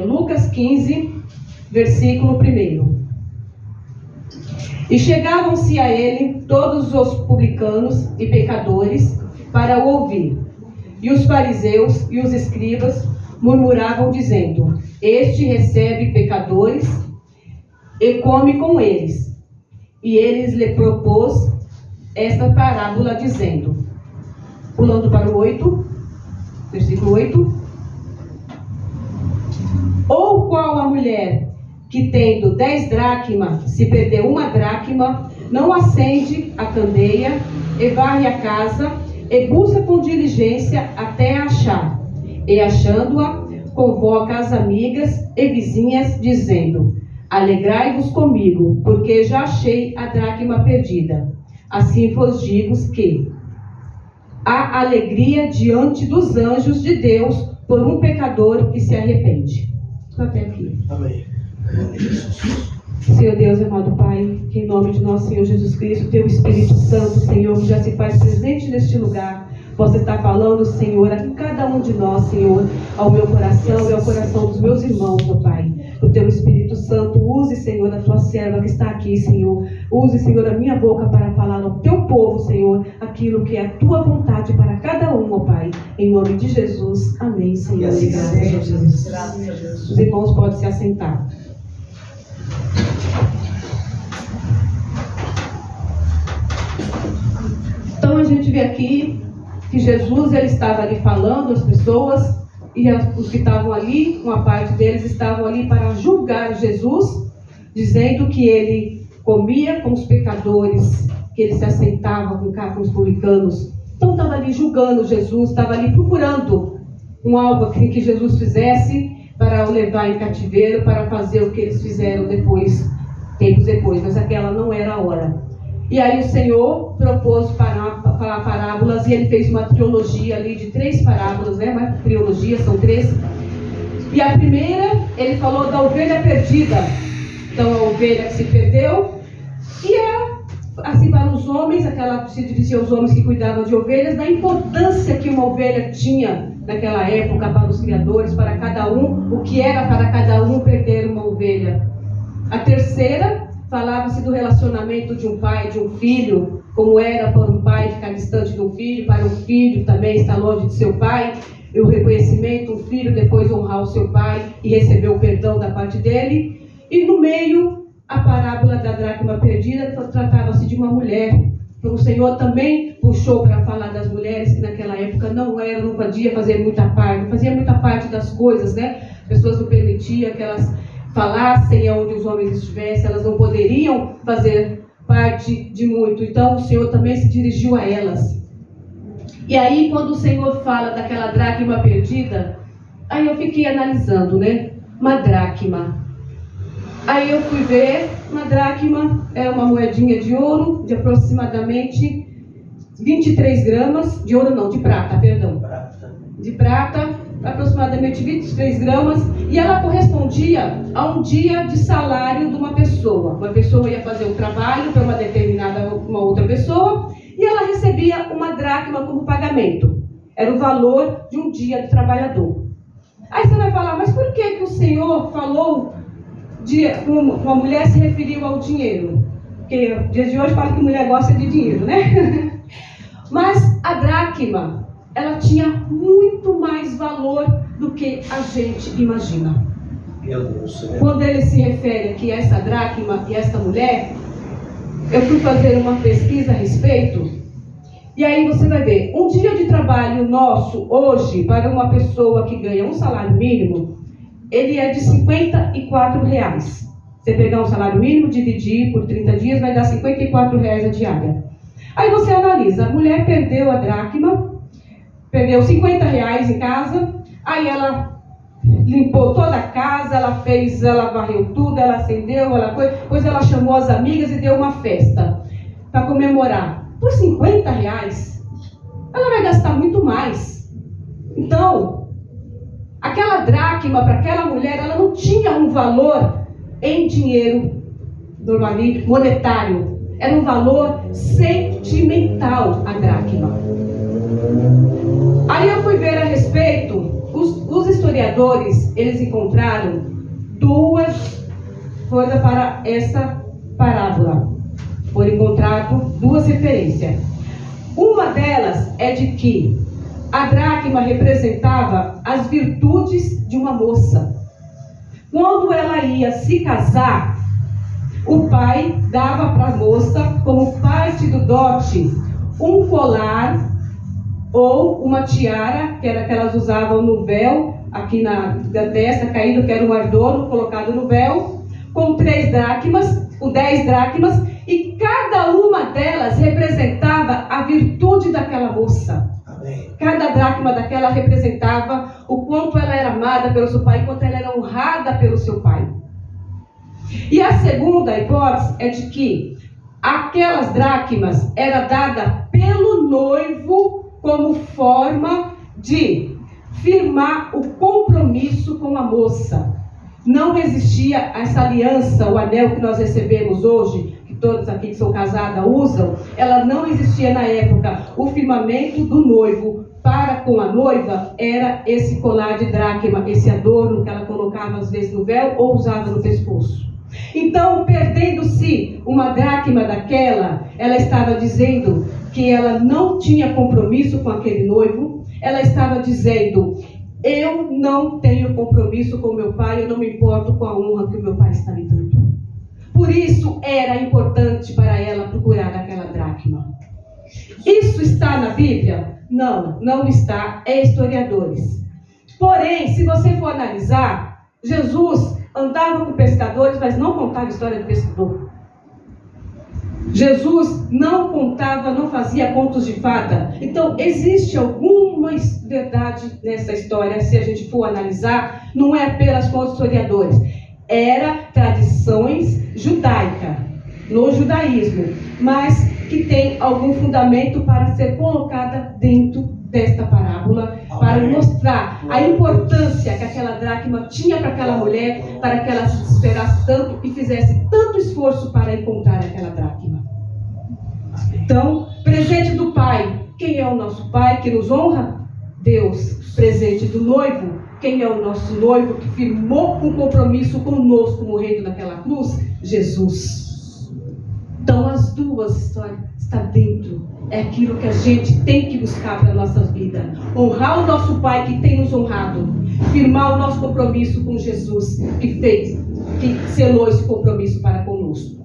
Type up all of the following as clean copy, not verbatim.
Lucas 15, versículo 1. E chegavam-se a ele todos os publicanos e pecadores para o ouvir. E os fariseus e os escribas murmuravam, dizendo: Este recebe pecadores e come com eles. E eles lhe propôs esta parábola, dizendo, pulando para o 8, versículo 8: Ou qual a mulher que, tendo 10 dracmas, se perder uma dracma, não acende a candeia e varre a casa e busca com diligência até a achar, e achando-a, convoca as amigas e vizinhas, dizendo: Alegrai-vos comigo, porque já achei a dracma perdida. Assim vos digo que há alegria diante dos anjos de Deus por um pecador que se arrepende. Até aqui. Amém. Senhor Deus, amado Pai, que em nome de nosso Senhor Jesus Cristo, Teu Espírito Santo, Senhor, que já se faz presente neste lugar, possa estar falando, Senhor, a cada um de nós, Senhor, ao meu coração e ao coração dos meus irmãos, ó Pai. O Teu Espírito Santo, use, Senhor, a Tua serva que está aqui, Senhor. Use, Senhor, a minha boca para falar ao Teu povo, Senhor, aquilo que é a Tua vontade para cada um, ó Pai. Em nome de Jesus. Amém, Senhor. E graças assim a Jesus. Graças a Jesus. Os irmãos podem se assentar. Então a gente vê aqui que Jesus, ele estava ali falando às pessoas, e os que estavam ali, uma parte deles estavam ali para julgar Jesus, dizendo que ele comia com os pecadores, que ele se assentava com os publicanos. Então estava ali julgando Jesus, estava ali procurando algo assim que Jesus fizesse para o levar em cativeiro, para fazer o que eles fizeram depois, tempos depois, mas aquela não era a hora. E aí o Senhor propôs falar parábolas, e ele fez uma trilogia ali de 3 parábolas, né? Uma trilogia, são 3. E a primeira, ele falou da ovelha perdida. Então a ovelha que se perdeu, e é assim para os homens, aquela se dirigia aos homens que cuidavam de ovelhas, da importância que uma ovelha tinha naquela época para os criadores, para cada um, o que era para cada um perder uma ovelha. A terceira, falava-se do relacionamento de um pai e de um filho, como era para um pai ficar distante de um filho, para um filho também estar longe de seu pai, e o reconhecimento, um filho depois honrar o seu pai e receber o perdão da parte dele. E no meio, a parábola da dracma perdida, tratava-se de uma mulher. Então o Senhor também puxou para falar das mulheres que naquela época não podia fazer muita parte, não fazia muita parte das coisas, né? As pessoas não permitiam que elas falassem onde os homens estivessem, elas não poderiam fazer parte de muito. Então o Senhor também se dirigiu a elas. E aí quando o Senhor fala daquela dracma perdida, aí eu fiquei analisando, né? Uma dracma. Aí eu fui ver, uma dracma é uma moedinha de ouro de aproximadamente 23 gramas, de ouro não, de prata, perdão. De prata, aproximadamente 23 gramas, e ela correspondia a um dia de salário de uma pessoa. Uma pessoa ia fazer um trabalho para uma outra pessoa, e ela recebia uma dracma como pagamento. Era o valor de um dia de trabalhador. Aí você vai falar, mas por que o Senhor falou de uma mulher se referiu ao dinheiro? Porque no dia de hoje fala que mulher gosta de dinheiro, né? Mas a dracma, ela tinha muito mais valor do que a gente imagina. Meu Deus. Quando ele se refere aqui a essa dracma e a essa mulher, eu fui fazer uma pesquisa a respeito, e aí você vai ver, um dia de trabalho nosso hoje, para uma pessoa que ganha um salário mínimo, ele é de R$54. Você pegar um salário mínimo, dividir por 30 dias, vai dar R$54 a diária. Aí você analisa, a mulher perdeu a dracma, perdeu R$50 em casa, aí ela limpou toda a casa, ela varreu tudo, ela acendeu, depois ela chamou as amigas e deu uma festa para comemorar. Por R$50, ela vai gastar muito mais. Então, aquela dracma para aquela mulher, ela não tinha um valor em dinheiro normalmente monetário, era um valor sentimental a dracma. Aí eu fui ver a respeito historiadores, eles encontraram duas coisas para essa parábola. Foram encontradas duas referências. Uma delas é de que a dracma representava as virtudes de uma moça. Quando ela ia se casar, o pai dava para a moça, como parte do dote, um colar ou uma tiara, que era que elas usavam no véu, aqui na testa, caído, que era um adorno colocado no véu, com 3 dracmas, com 10 dracmas, e cada uma delas representava a virtude daquela moça. Amém. Cada dracma daquela representava o quanto ela era amada pelo seu pai, o quanto ela era honrada pelo seu pai. E a segunda hipótese é de que aquelas dracmas eram dadas pelo noivo como forma de firmar o compromisso com a moça. Não existia essa aliança, o anel que nós recebemos hoje, que todos aqui que são casadas usam, ela não existia na época. O firmamento do noivo para com a noiva era esse colar de dracma, esse adorno que ela colocava às vezes no véu ou usava no pescoço. Então, perdendo-se uma dracma daquela, ela estava dizendo que ela não tinha compromisso com aquele noivo. Ela estava dizendo: eu não tenho compromisso com meu pai, eu não me importo com a honra que o meu pai está me dando. Por isso era importante para ela procurar aquela dracma. Isso está na Bíblia? Não, não está, é historiadores. Porém, se você for analisar, Jesus andava com pescadores, mas não contava história de pescador. Jesus não contava, não fazia contos de fada. Então, existe alguma verdade nessa história, se a gente for analisar, não é apenas com os historiadores. Era tradições judaicas, no judaísmo, mas que tem algum fundamento para ser colocada dentro desta parábola, para mostrar a importância que aquela dracma tinha para aquela mulher, para que ela se desesperasse tanto e fizesse tanto esforço para encontrar aquela dracma. Então, presente do pai. Quem é o nosso pai que nos honra? Deus. Presente do noivo. Quem é o nosso noivo que firmou um compromisso conosco morrendo naquela cruz? Jesus. Então, as duas histórias estão dentro. É aquilo que a gente tem que buscar para a nossa vida. Honrar o nosso pai que tem nos honrado. Firmar o nosso compromisso com Jesus que selou esse compromisso para conosco.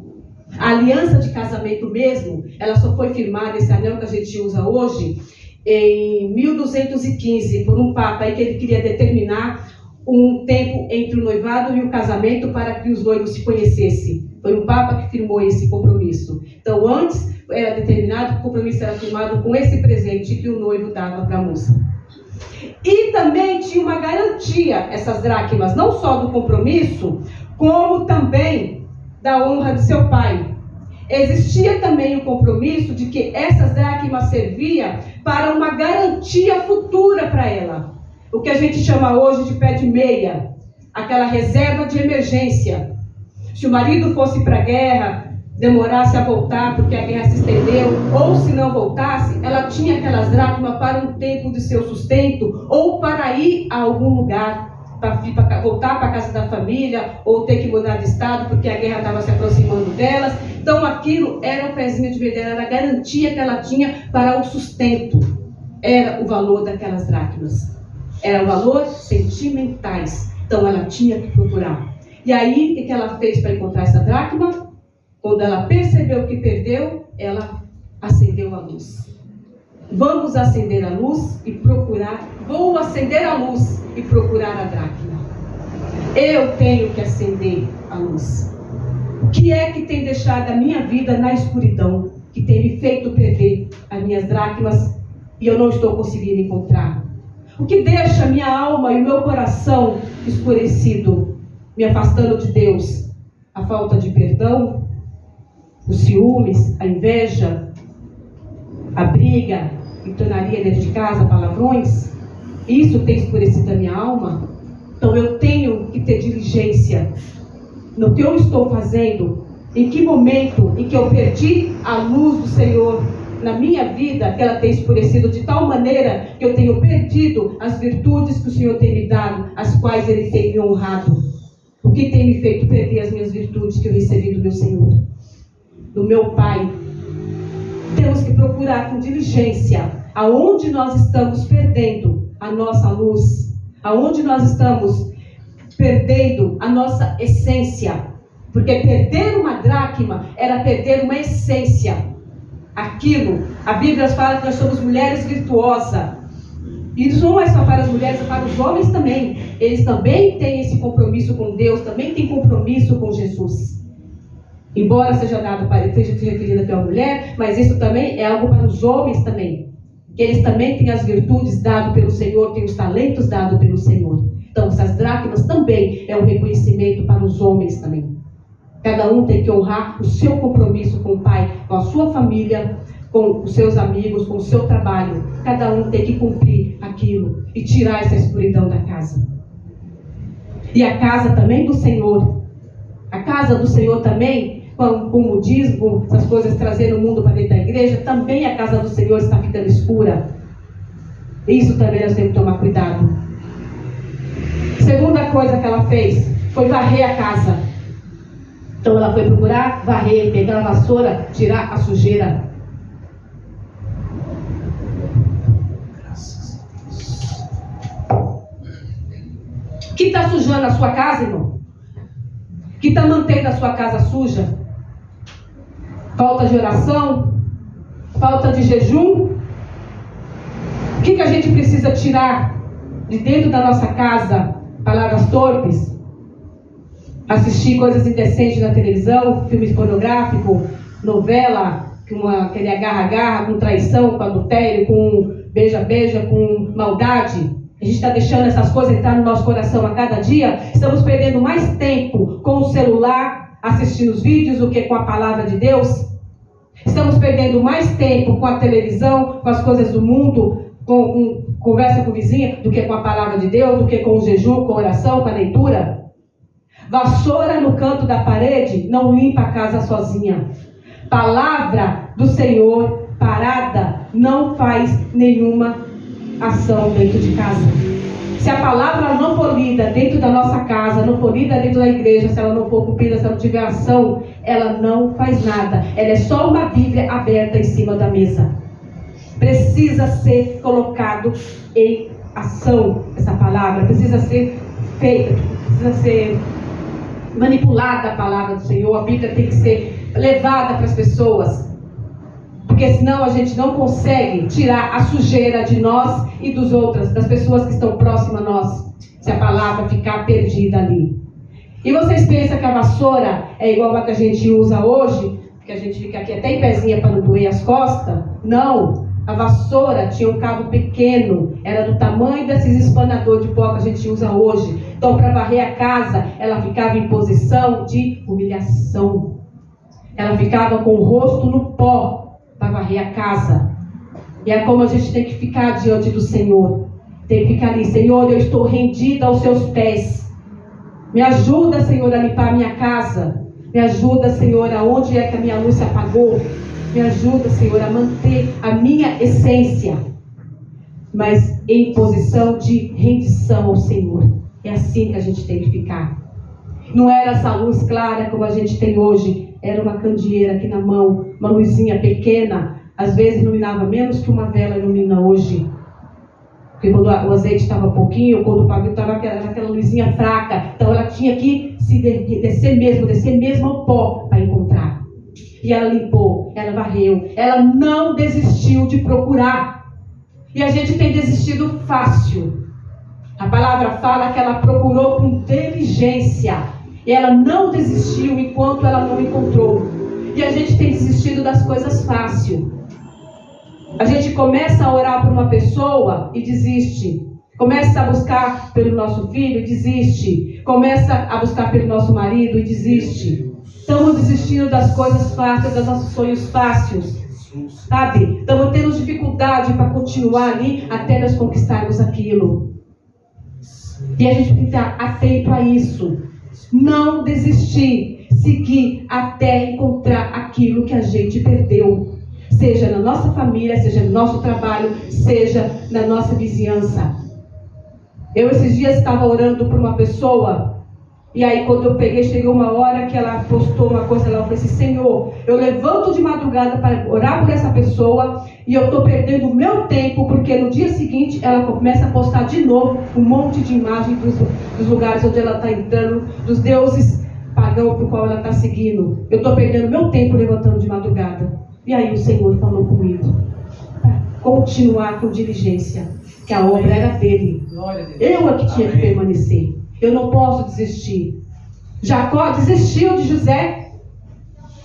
A aliança de casamento mesmo, ela só foi firmada, esse anel que a gente usa hoje, em 1215, por um papa aí que ele queria determinar um tempo entre o noivado e o casamento para que os noivos se conhecessem. Foi um papa que firmou esse compromisso. Então, antes era determinado que o compromisso era firmado com esse presente que o noivo dava para a moça. E também tinha uma garantia, essas dracmas, não só do compromisso, como também da honra de seu pai. Existia também o compromisso de que essas dracmas serviam para uma garantia futura para ela. O que a gente chama hoje de pé de meia, aquela reserva de emergência. Se o marido fosse para a guerra, demorasse a voltar porque a guerra se estendeu, ou se não voltasse, ela tinha aquelas dracmas para um tempo de seu sustento, ou para ir a algum lugar, para voltar para a casa da família, ou ter que mudar de estado porque a guerra estava se aproximando delas. Então aquilo era o pezinho de meia, era a garantia que ela tinha para o sustento. Era o valor daquelas dracmas. Era o valor sentimentais. Então ela tinha que procurar. E aí, o que ela fez para encontrar essa dracma? Quando ela percebeu que perdeu, ela acendeu a luz. Vamos acender a luz e procurar. Vou acender a luz e procurar a dracma. Eu tenho que acender a luz. O que é que tem deixado a minha vida na escuridão? Que tem me feito perder as minhas dracmas e eu não estou conseguindo encontrar? O que deixa a minha alma e o meu coração escurecido, me afastando de Deus? A falta de perdão, os ciúmes, a inveja, a briga, gritaria dentro de casa, palavrões. Isso tem escurecido a minha alma. Então eu tenho que ter diligência no que eu estou fazendo. Em que momento em que eu perdi a luz do Senhor na minha vida, que ela tem escurecido de tal maneira que eu tenho perdido as virtudes que o Senhor tem me dado, as quais Ele tem me honrado. O que tem me feito perder as minhas virtudes que eu recebi do meu Senhor, do meu Pai? Temos que procurar com diligência aonde nós estamos perdendo a nossa luz, aonde nós estamos perdendo a nossa essência. Porque perder uma dracma era perder uma essência. Aquilo, a Bíblia fala que nós somos mulheres virtuosas. E isso não é só para as mulheres, é para os homens também. Eles também têm esse compromisso com Deus, também têm compromisso com Jesus. Embora seja dado para ele, seja referido aqui a uma mulher, mas isso também é algo para os homens também. Que eles também têm as virtudes dadas pelo Senhor, têm os talentos dados pelo Senhor. Então, essas dracmas também é um reconhecimento para os homens também. Cada um tem que honrar o seu compromisso com o Pai, com a sua família, com os seus amigos, com o seu trabalho. Cada um tem que cumprir aquilo e tirar essa escuridão da casa. E a casa também do Senhor. A casa do Senhor também, como o dízimo, essas coisas trazendo o mundo para dentro da igreja, também a casa do Senhor está ficando escura. Isso também nós temos que tomar cuidado. Segunda coisa que ela fez foi varrer a casa. Então ela foi procurar varrer, pegar a vassoura, tirar a sujeira. O que está sujando a sua casa, irmão? O que está mantendo a sua casa suja? Falta de oração? Falta de jejum? O que a gente precisa tirar de dentro da nossa casa? Palavras torpes? Assistir coisas indecentes na televisão, filmes pornográficos, novela, aquele agarra-agarra, com traição, com adultério, com beija-beija, com maldade. A gente está deixando essas coisas entrar no nosso coração a cada dia. Estamos perdendo mais tempo com o celular, assistindo os vídeos, do que com a palavra de Deus. Estamos perdendo mais tempo com a televisão, com as coisas do mundo, com conversa com o vizinho, do que com a palavra de Deus, do que com o jejum, com a oração, com a leitura. Vassoura no canto da parede não limpa a casa sozinha. Palavra do Senhor parada não faz nenhuma ação dentro de casa. Se a palavra não for lida dentro da nossa casa, não for lida dentro da igreja, se ela não for cumprida, se ela não tiver ação, ela não faz nada. Ela é só uma Bíblia aberta em cima da mesa. Precisa ser colocado em ação essa palavra. Precisa ser feita, precisa ser manipulada a palavra do Senhor. A Bíblia tem que ser levada para as pessoas, porque senão a gente não consegue tirar a sujeira de nós e dos outros, das pessoas que estão próximas a nós, se a palavra ficar perdida ali. E vocês pensam que a vassoura é igual a que a gente usa hoje, que a gente fica aqui até em pezinha para não doer as costas? Não. A vassoura tinha um cabo pequeno, era do tamanho desses espanadores de pó que a gente usa hoje. Então, para varrer a casa, ela ficava em posição de humilhação. Ela ficava com o rosto no pó para varrer a casa. E é como a gente tem que ficar diante do Senhor. Tem que ficar ali: Senhor, eu estou rendida aos seus pés. Me ajuda, Senhor, a limpar a minha casa. Me ajuda, Senhor, aonde é que a minha luz se apagou. Me ajuda, Senhor, a manter a minha essência, mas em posição de rendição ao Senhor. É assim que a gente tem que ficar. Não era essa luz clara como a gente tem hoje. Era uma candeeira aqui na mão, uma luzinha pequena. Às vezes iluminava menos que uma vela ilumina hoje. Porque quando o azeite estava pouquinho, quando o pavio estava aquela luzinha fraca, então ela tinha que se descer mesmo ao pó para encontrar. E ela limpou, ela varreu, ela não desistiu de procurar. E a gente tem desistido fácil. A palavra fala que ela procurou com inteligência. E ela não desistiu enquanto ela não encontrou. E a gente tem desistido das coisas fáceis. A gente começa a orar por uma pessoa e desiste. Começa a buscar pelo nosso filho e desiste. Começa a buscar pelo nosso marido e desiste. Estamos desistindo das coisas fáceis, dos nossos sonhos fáceis. Sabe? Estamos tendo dificuldade para continuar ali até nós conquistarmos aquilo. E a gente tem que estar atento a isso. Não desistir. Seguir até encontrar aquilo que a gente perdeu. seja na nossa família, seja no nosso trabalho, seja na nossa vizinhança. Eu esses dias estava orando por uma pessoa, e aí quando eu peguei, chegou uma hora que ela postou uma coisa lá, eu falei assim: Senhor, eu levanto de madrugada para orar por essa pessoa, e eu estou perdendo o meu tempo, porque no dia seguinte ela começa a postar de novo um monte de imagens dos lugares onde ela está entrando, dos deuses pagãos por qual ela está seguindo. Eu estou perdendo meu tempo levantando de madrugada. E aí o Senhor falou comigo, para continuar com diligência, que a obra era dele. Eu é que tinha que permanecer. Eu não posso desistir. Jacó desistiu de José.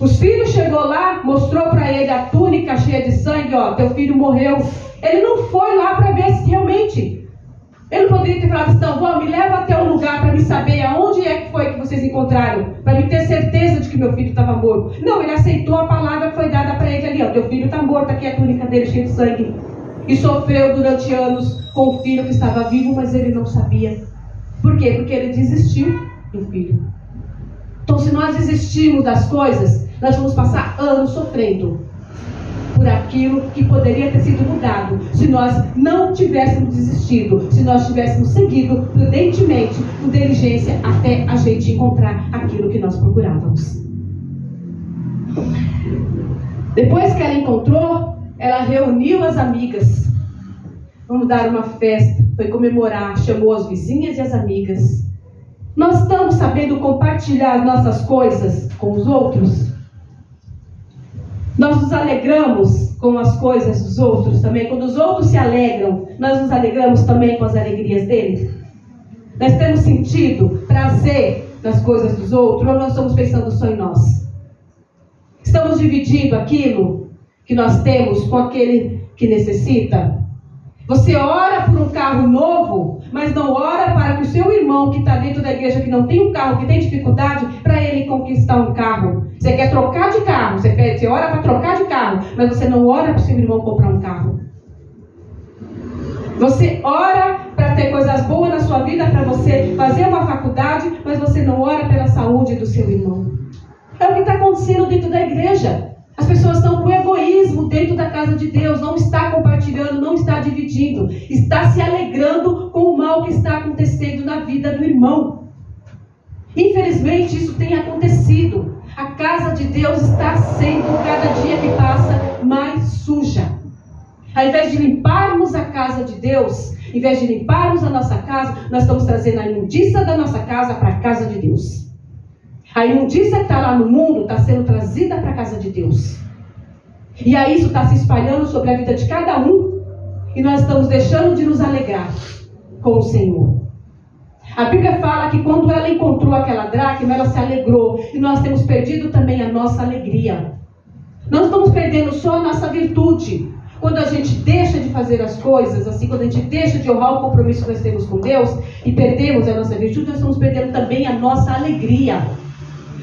Os filhos chegou lá, mostrou para ele a túnica cheia de sangue, ó, teu filho morreu. Ele não foi lá para ver se realmente. Ele não poderia ter falado assim: então, vó, me leva até um lugar para me saber aonde é que foi que vocês encontraram, para me ter certeza de que meu filho estava morto. Não, ele aceitou a palavra que foi dada para ele ali, ó, teu filho está morto, aqui é a túnica dele cheia de sangue. E sofreu durante anos com o filho que estava vivo, mas ele não sabia. Por quê? Porque ele desistiu do filho. Então, se nós desistirmos das coisas, nós vamos passar anos sofrendo por aquilo que poderia ter sido mudado, se nós não tivéssemos desistido, se nós tivéssemos seguido prudentemente, com diligência, até a gente encontrar aquilo que nós procurávamos. Depois que ela encontrou, ela reuniu as amigas. Vamos dar uma festa, foi comemorar, chamou as vizinhas e as amigas. Nós estamos sabendo compartilhar as nossas coisas com os outros? Nós nos alegramos com as coisas dos outros também. Quando os outros se alegram, nós nos alegramos também com as alegrias deles. Nós temos sentido, prazer nas coisas dos outros, ou nós estamos pensando só em nós? Estamos dividindo aquilo que nós temos com aquele que necessita? Você ora por um carro novo, mas não ora para que o seu irmão que está dentro da igreja, que não tem um carro, que tem dificuldade, para ele conquistar um carro. Você quer trocar de carro, você ora para trocar de carro, mas você não ora para o seu irmão comprar um carro. Você ora para ter coisas boas na sua vida, para você fazer uma faculdade, mas você não ora pela saúde do seu irmão. É o que está acontecendo dentro da igreja. As pessoas estão com egoísmo dentro da casa de Deus, não está compartilhando, não está dividindo, está se alegrando com o mal que está acontecendo na vida do irmão. Infelizmente isso tem acontecido. A casa de Deus está sendo, cada dia que passa, mais suja. Ao invés de limparmos a casa de Deus, ao invés de limparmos a nossa casa, nós estamos trazendo a imundícia da nossa casa para a casa de Deus. A imundícia que está lá no mundo está sendo trazida para a casa de Deus. E aí isso está se espalhando sobre a vida de cada um. E nós estamos deixando de nos alegrar com o Senhor. A Bíblia fala que quando ela encontrou aquela dracma, ela se alegrou. E nós temos perdido também a nossa alegria. Nós estamos perdendo só a nossa virtude. Quando a gente deixa de fazer as coisas, assim, quando a gente deixa de honrar o compromisso que nós temos com Deus e perdemos a nossa virtude, nós estamos perdendo também a nossa alegria.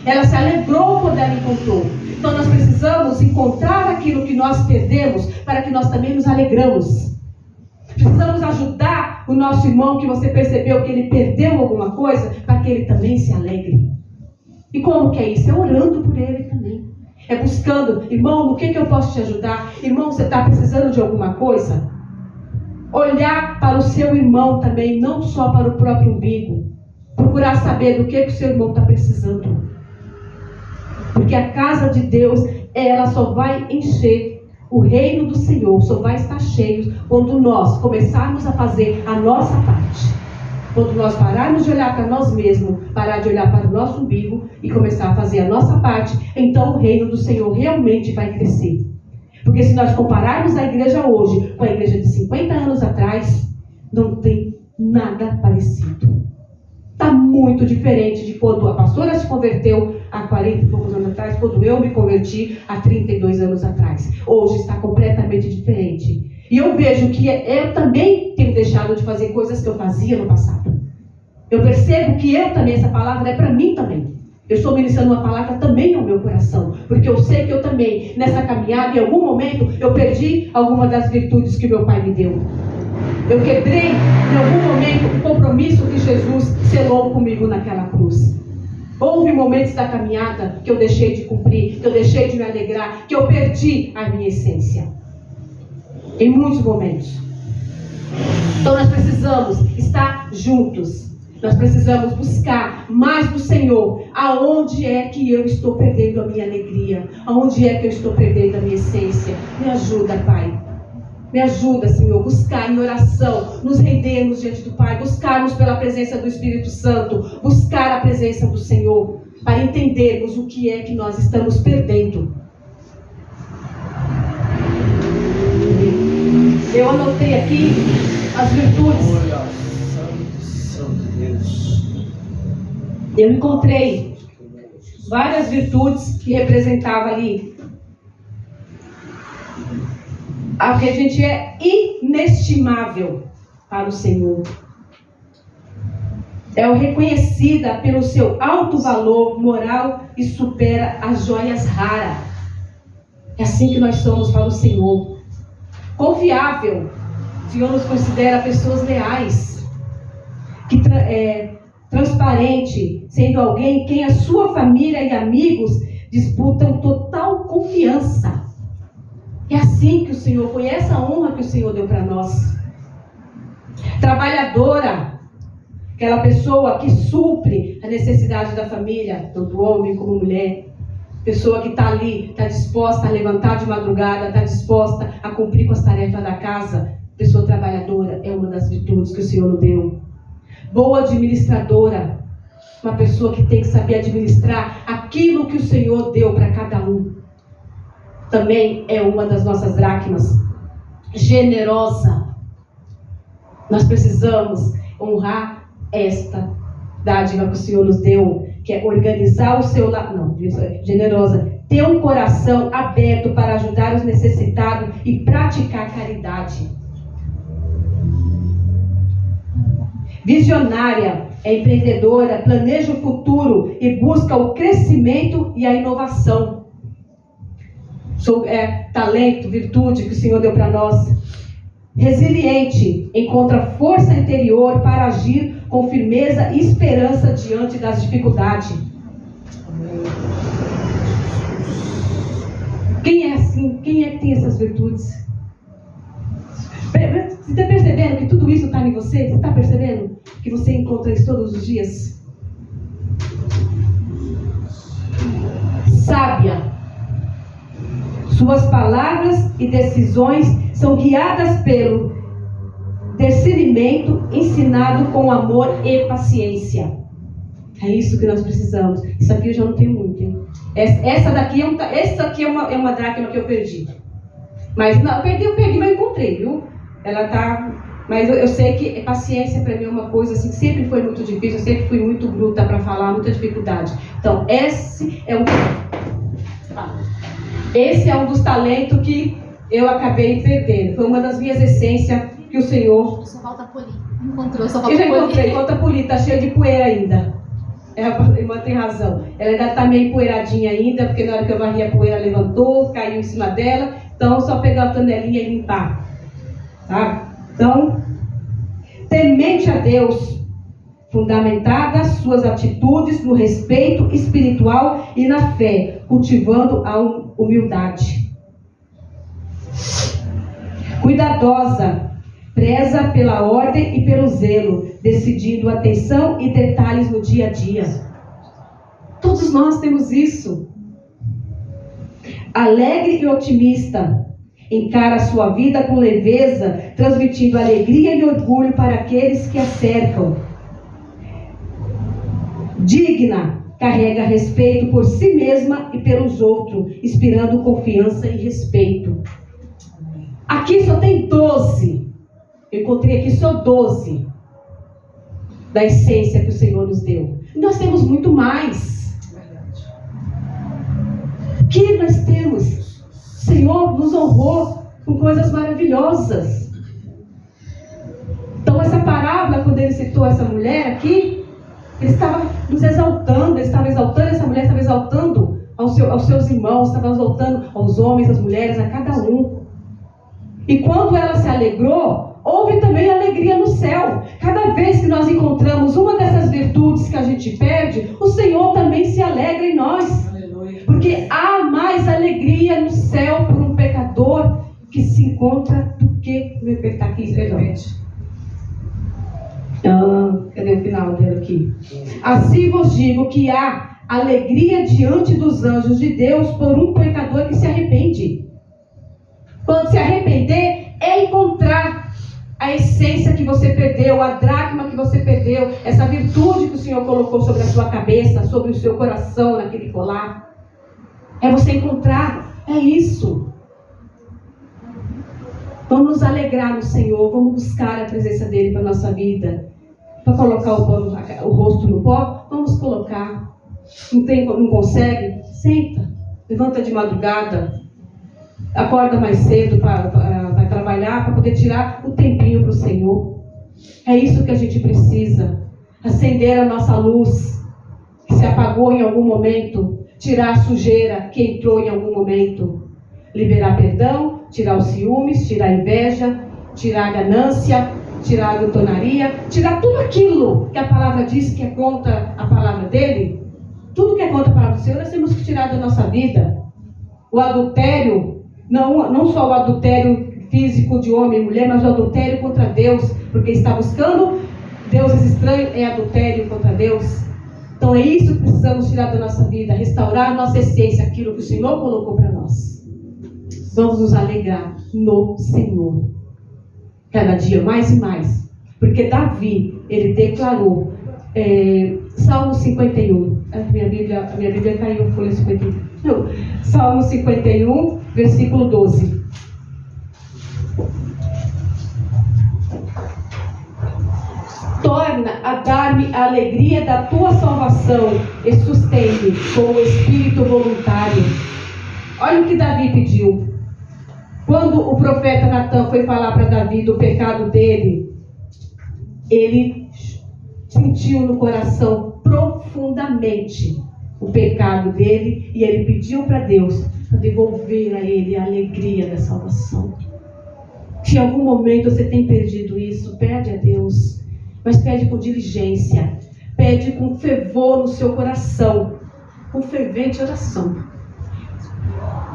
Ela se alegrou quando ela encontrou. Então nós precisamos encontrar aquilo que nós perdemos para que nós também nos alegramos. Precisamos ajudar o nosso irmão que você percebeu que ele perdeu alguma coisa, para que ele também se alegre. E como que é isso? É orando por ele também. É buscando, irmão, no que eu posso te ajudar? Irmão, você está precisando de alguma coisa? Olhar para o seu irmão também, não só para o próprio umbigo. Procurar saber do que o seu irmão está precisando. Porque a casa de Deus, ela só vai encher, o reino do Senhor só vai estar cheio quando nós começarmos a fazer a nossa parte. Quando nós pararmos de olhar para nós mesmos, parar de olhar para o nosso umbigo e começar a fazer a nossa parte, então o reino do Senhor realmente vai crescer. Porque se nós compararmos a igreja hoje com a igreja de 50 anos atrás, não tem nada parecido. Está muito diferente de quando a pastora se converteu há 40 e poucos anos atrás, quando eu me converti há 32 anos atrás. Hoje está completamente diferente. E eu vejo que eu também tenho deixado de fazer coisas que eu fazia no passado. Eu percebo que eu também, essa palavra é para mim também. Eu estou ministrando uma palavra também ao meu coração. Porque eu sei que eu também, nessa caminhada, em algum momento, eu perdi alguma das virtudes que meu pai me deu. Eu quebrei, em algum momento, o compromisso que Jesus selou comigo naquela cruz. Houve momentos da caminhada que eu deixei de cumprir, que eu deixei de me alegrar, que eu perdi a minha essência. Em muitos momentos. Então nós precisamos estar juntos. Nós precisamos buscar mais do Senhor. Aonde é que eu estou perdendo a minha alegria? Aonde é que eu estou perdendo a minha essência? Me ajuda, Pai. Me ajuda, Senhor, buscar em oração, nos rendermos diante do Pai, buscarmos pela presença do Espírito Santo, buscar a presença do Senhor, para entendermos o que é que nós estamos perdendo. Eu anotei aqui as virtudes. Santo Deus. Eu encontrei várias virtudes que representavam ali. A que a gente é inestimável para o Senhor. É reconhecida pelo seu alto valor moral e supera as joias raras. É assim que nós somos para o Senhor. Confiável. O Senhor nos considera pessoas leais. Transparente, sendo alguém em quem a sua família e amigos disputam total confiança. É assim que o Senhor, foi essa honra que o Senhor deu para nós. Trabalhadora, aquela pessoa que supre a necessidade da família, tanto homem como mulher. Pessoa que está ali, está disposta a levantar de madrugada, está disposta a cumprir com as tarefas da casa. Pessoa trabalhadora é uma das virtudes que o Senhor nos deu. Boa administradora, uma pessoa que tem que saber administrar aquilo que o Senhor deu para cada um. Também é uma das nossas dracmas. Generosa. Nós precisamos honrar esta dádiva que o Senhor nos deu, que é organizar o seu lar. Não, generosa. Ter um coração aberto para ajudar os necessitados e praticar caridade. Visionária, é empreendedora, planeja o futuro e busca o crescimento e a inovação. Talento, virtude que o Senhor deu para nós. Resiliente, encontra força interior para agir com firmeza e esperança diante das dificuldades. Quem é assim? Quem é que tem essas virtudes? Você está percebendo que tudo isso está em você? Você está percebendo que você encontra isso todos os dias? Sábia. Suas palavras e decisões são guiadas pelo discernimento ensinado com amor e paciência. É isso que nós precisamos. Isso aqui eu já não tenho muito, hein? Essa daqui é uma dracma que eu perdi. Mas não, eu perdi, mas encontrei, viu? Ela tá... Mas eu sei que paciência para mim é uma coisa assim, que sempre foi muito difícil, eu sempre fui muito bruta para falar, muita dificuldade. Então, esse é um dos talentos que eu acabei perdendo. Foi uma das minhas essências que o Senhor... Só falta polir. Encontrou, só falta polir. Eu já encontrei, falta polir, tá cheio de poeira ainda. A irmã tem razão. Ela ainda tá meio empoeiradinha ainda, porque na hora que eu varri a poeira levantou, caiu em cima dela. Então, só pegar a panelinha e limpar. Tá? Então, temente a Deus, fundamentada suas atitudes no respeito espiritual e na fé, cultivando a humildade. Cuidadosa, preza pela ordem e pelo zelo, decidindo atenção e detalhes no dia a dia. Todos nós temos isso. Alegre e otimista, encara a sua vida com leveza, transmitindo alegria e orgulho para aqueles que a cercam. Digna, carrega respeito por si mesma e pelos outros, inspirando confiança e respeito. Aqui só tem 12. Eu encontrei aqui só 12 da essência que o Senhor nos deu. Nós temos muito mais. O que nós temos? O Senhor nos honrou com coisas maravilhosas. Então essa parábola, quando ele citou essa mulher aqui, ele estava nos exaltando, ele estava exaltando, essa mulher estava exaltando aos seus irmãos, estava exaltando aos homens, às mulheres, a cada um. E quando ela se alegrou, houve também alegria no céu. Cada vez que nós encontramos uma dessas virtudes que a gente perde, o Senhor também Cadê o final dele aqui? Assim vos digo que há alegria diante dos anjos de Deus por um pecador que se arrepende. Quando se arrepender, é encontrar a essência que você perdeu, a dracma que você perdeu, essa virtude que o Senhor colocou sobre a sua cabeça, sobre o seu coração, naquele colar. É você encontrar, é isso. Vamos nos alegrar no Senhor, vamos buscar a presença dEle para a nossa vida. Para colocar o rosto no pó, vamos colocar. Não consegue? Senta, levanta de madrugada, acorda mais cedo para trabalhar, para poder tirar o tempinho para o Senhor. É isso que a gente precisa. Acender a nossa luz, que se apagou em algum momento. Tirar a sujeira que entrou em algum momento. Liberar perdão, tirar os ciúmes, tirar a inveja, tirar a ganância, tirar a glutonaria, tirar tudo aquilo que a palavra diz que é contra a palavra dele. Tudo que é contra a palavra do Senhor, nós temos que tirar da nossa vida. O adultério, não só o adultério físico de homem e mulher, mas o adultério contra Deus, porque está buscando deuses estranhos, é adultério contra Deus. Então é isso que precisamos tirar da nossa vida, restaurar a nossa essência, aquilo que o Senhor colocou para nós. Vamos nos alegrar no Senhor, cada dia mais e mais, porque Davi, ele declarou, Salmo 51, a minha Bíblia caiu, folha 51, não, Salmo 51, versículo 12. Torna a dar-me a alegria da tua salvação e sustente com o espírito voluntário. Olha o que Davi pediu. Quando o profeta Natan foi falar para Davi do pecado dele, ele sentiu no coração profundamente o pecado dele e ele pediu para Deus para devolver a ele a alegria da salvação. Se em algum momento você tem perdido isso, pede a Deus. Mas pede com diligência, pede com fervor no seu coração, com fervente oração.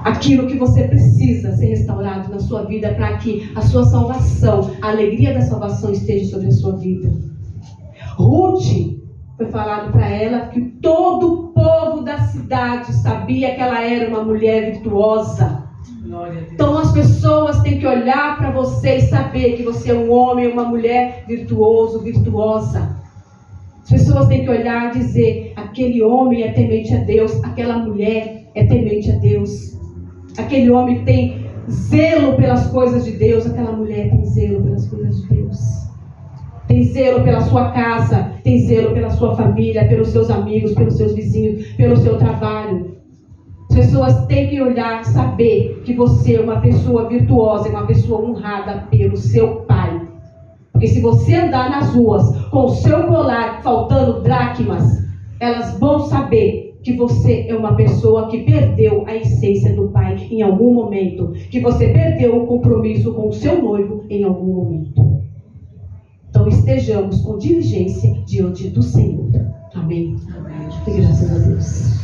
Aquilo que você precisa ser restaurado na sua vida para que a sua salvação, a alegria da salvação esteja sobre a sua vida. Ruth, foi falado para ela que todo o povo da cidade sabia que ela era uma mulher virtuosa. Então as pessoas têm que olhar para você e saber que você é um homem, uma mulher virtuoso, virtuosa. As pessoas têm que olhar e dizer: aquele homem é temente a Deus, aquela mulher é temente a Deus. Aquele homem tem zelo pelas coisas de Deus, aquela mulher tem zelo pelas coisas de Deus. Tem zelo pela sua casa, tem zelo pela sua família, pelos seus amigos, pelos seus vizinhos, pelo seu trabalho. As pessoas têm que olhar e saber que você é uma pessoa virtuosa, é uma pessoa honrada pelo seu pai. Porque se você andar nas ruas com o seu colar faltando dracmas, elas vão saber que você é uma pessoa que perdeu a essência do pai em algum momento. Que você perdeu o compromisso com o seu noivo em algum momento. Então estejamos com diligência diante do Senhor. Amém. Amém. Graças a Deus.